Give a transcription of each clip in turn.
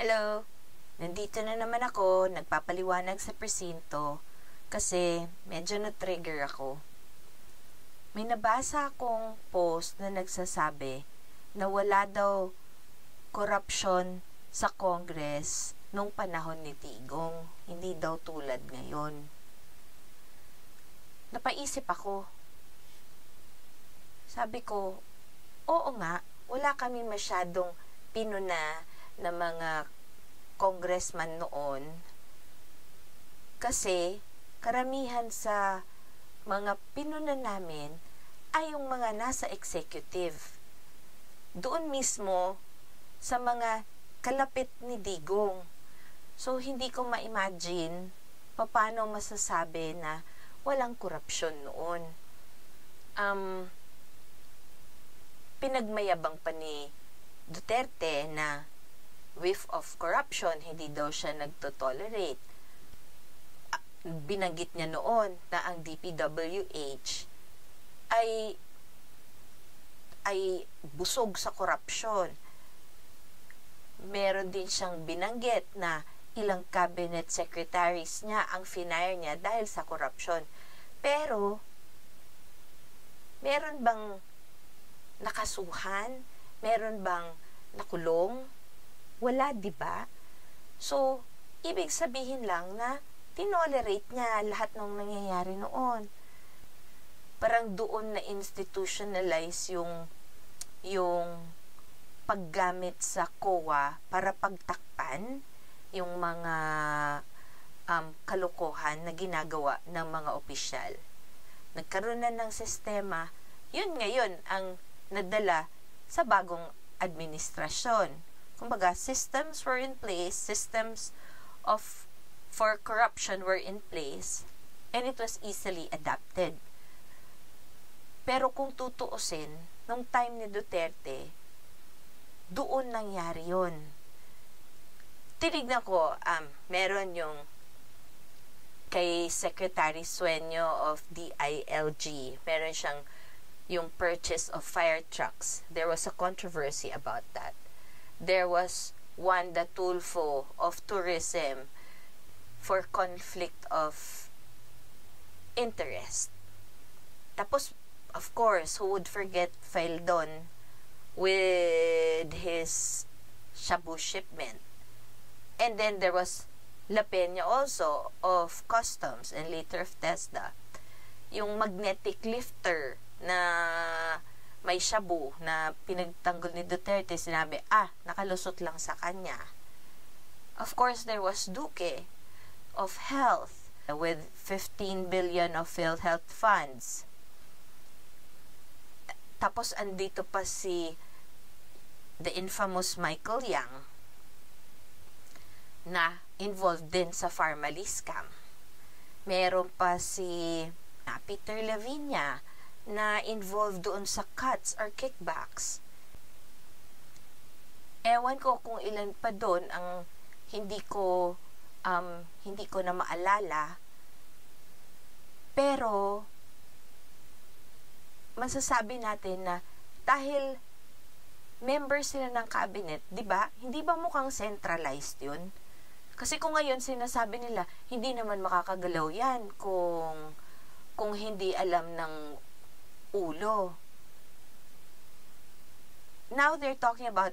Hello! Nandito na naman ako, nagpapaliwanag sa presinto kasi medyo na-trigger ako. May nabasa akong post na nagsasabi na wala daw korupsyon sa Congress nung panahon ni Digong. Hindi daw tulad ngayon. Napaisip ako. Sabi ko, oo nga, wala kami masyadong pinuna na mga congressman noon kasi karamihan sa mga pinuna namin ay yung mga nasa executive. Doon mismo sa mga kalapit ni Digong. So, hindi ko ma-imagine paano masasabi na walang korupsyon noon. Pinagmayabang pa ni Duterte na whiff of corruption, hindi daw siya nagtotolerate. Binanggit niya noon na ang DPWH ay busog sa korupsyon. Meron din siyang binanggit na ilang cabinet secretaries niya ang finire niya dahil sa korupsyon. Pero, meron bang nakasuhan? Meron bang nakulong? Wala, di ba? So, ibig sabihin lang na tinolerate niya lahat ng nangyayari noon. Parang doon na institutionalize yung paggamit sa COA para pagtakpan yung mga kalokohan na ginagawa ng mga opisyal. Nagkaroon na ng sistema, yun ngayon ang nadala sa bagong administrasyon. Kumbaga, systems were in place, systems for corruption were in place, and it was easily adapted. Pero kung tutuusin, nung time ni Duterte, doon nangyari yun. Tinignan ko, meron yung kay Secretary Sueño of DILG, meron siyang yung purchase of fire trucks. There was a controversy about that. There was Wanda Tulfo of tourism for conflict of interest. Tapos, of course, who would forget Faildon with his shabu shipment. And then there was La Peña also of customs and later of TESDA. Yung magnetic lifter na may shabu na pinagtanggol ni Duterte, sinabi, nakalusot lang sa kanya. Of course, there was Duque of health with 15 billion of PhilHealth funds. Tapos, andito pa si the infamous Michael Yang na involved din sa Pharmally scam. Meron pa si Peter Lavinia na involved doon sa cuts or kickbacks. Ewan ko kung ilan pa doon ang hindi ko na maalala. Pero masasabi natin na dahil members sila ng cabinet, 'di ba? Hindi ba mukhang centralized 'yun? Kasi kung ngayon sinasabi nila, hindi naman makakagalaw 'yan kung hindi alam ng ulo. Now they're talking about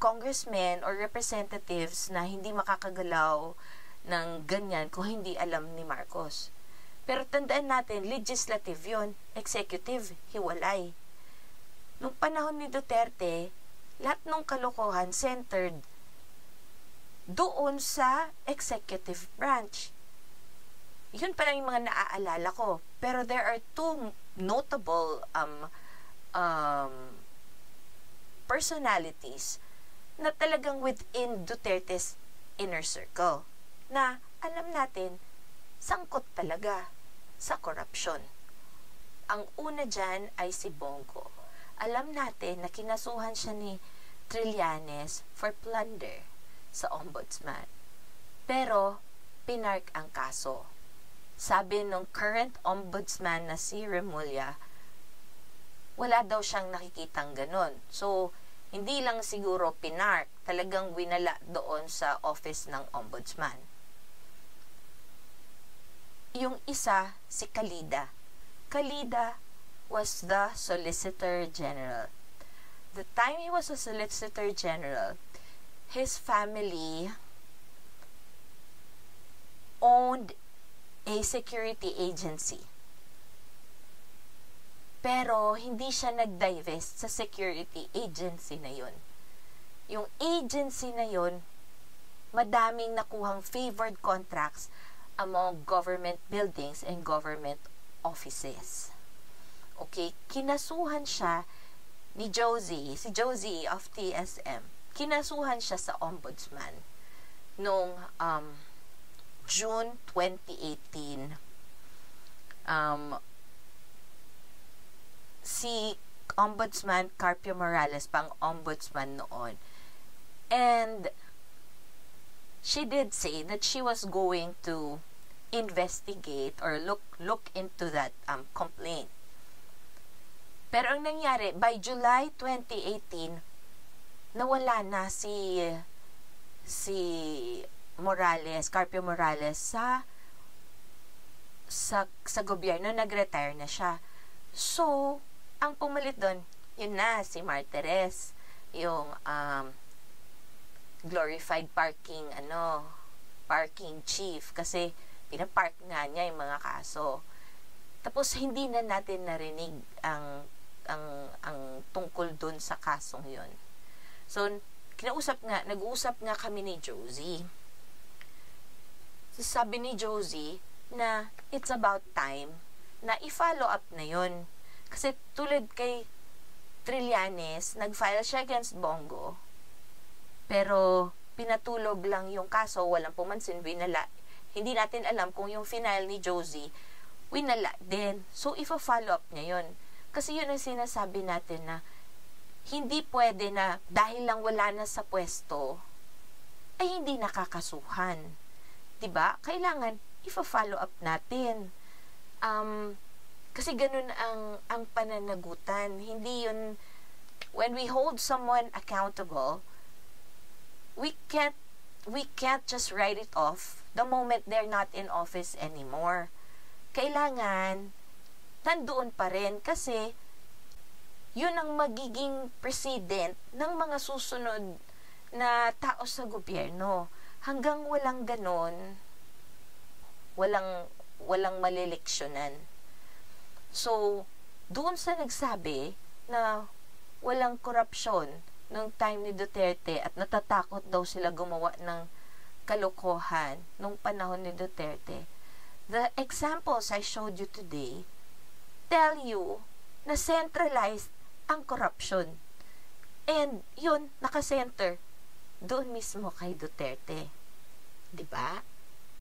congressmen or representatives na hindi makakagalaw ng ganyan kung hindi alam ni Marcos. Pero tandaan natin, legislative yon, executive, hiwalay. Nung panahon ni Duterte, lahat ng kalokohan centered doon sa executive branch. Yun pa lang yung mga naaalala ko. Pero there are two notable personalities na talagang within Duterte's inner circle na alam natin sangkot talaga sa korupsyon. Ang una dyan ay si Bongo. Alam natin na kinasuhan siya ni Trillanes for plunder sa ombudsman. Pero pinark ang kaso. Sabi nung current ombudsman na si Remulla, wala daw siyang nakikitang ganon. So, Hindi lang siguro pinark, talagang winala doon sa office ng ombudsman. Yung isa, si Kalida. Kalida was the Solicitor General. The time he was a Solicitor General, his family owned a security agency. Pero hindi siya nag-divest sa security agency na yun. Yung agency na yun, madaming nakuhang favored contracts among government buildings and government offices. Okay, kinasuhan siya ni Josie, si Josie of TSM. Kinasuhan siya sa ombudsman noong June 2018. Si Ombudsman Carpio Morales, pang ombudsman noon. And she did say that she was going to investigate or look into that complaint. Pero ang nangyari, by July 2018, nawala na si Morales, Carpio Morales sa gobyerno, nag-retire na siya. So, ang pumalit doon, yun na, si Martires, yung glorified parking chief, kasi pinapark nga niya yung mga kaso. Tapos hindi na natin narinig ang tungkol doon sa kasong yun. So, nag-uusap nga kami ni Josie. So, sabi ni Josie na it's about time na i-follow up na yun. Kasi tulad kay Trillanes, nag-file siya against Bongo, pero pinatulog lang yung kaso, walang pumansin, winala. Hindi natin alam kung yung final ni Josie, winala din. So, ifa-follow up niya yun. Kasi yun ang sinasabi natin na hindi pwede na dahil lang wala na sa pwesto, ay hindi nakakasuhan. Diba? Kailangan ifa-follow up natin. Kasi ganun ang pananagutan. Hindi yun, when we hold someone accountable, we can't just write it off the moment they're not in office anymore. Kailangan nandoon pa rin kasi yun ang magiging president ng mga susunod na tao sa gobyerno. Hanggang walang ganon, walang maleleksyonan. So, doon sa nagsabi na walang korupsyon nung time ni Duterte at natatakot daw sila gumawa ng kalokohan nung panahon ni Duterte, the examples I showed you today tell you na centralized ang corruption. And yun, nakasenter doon mismo kay Duterte. Diba?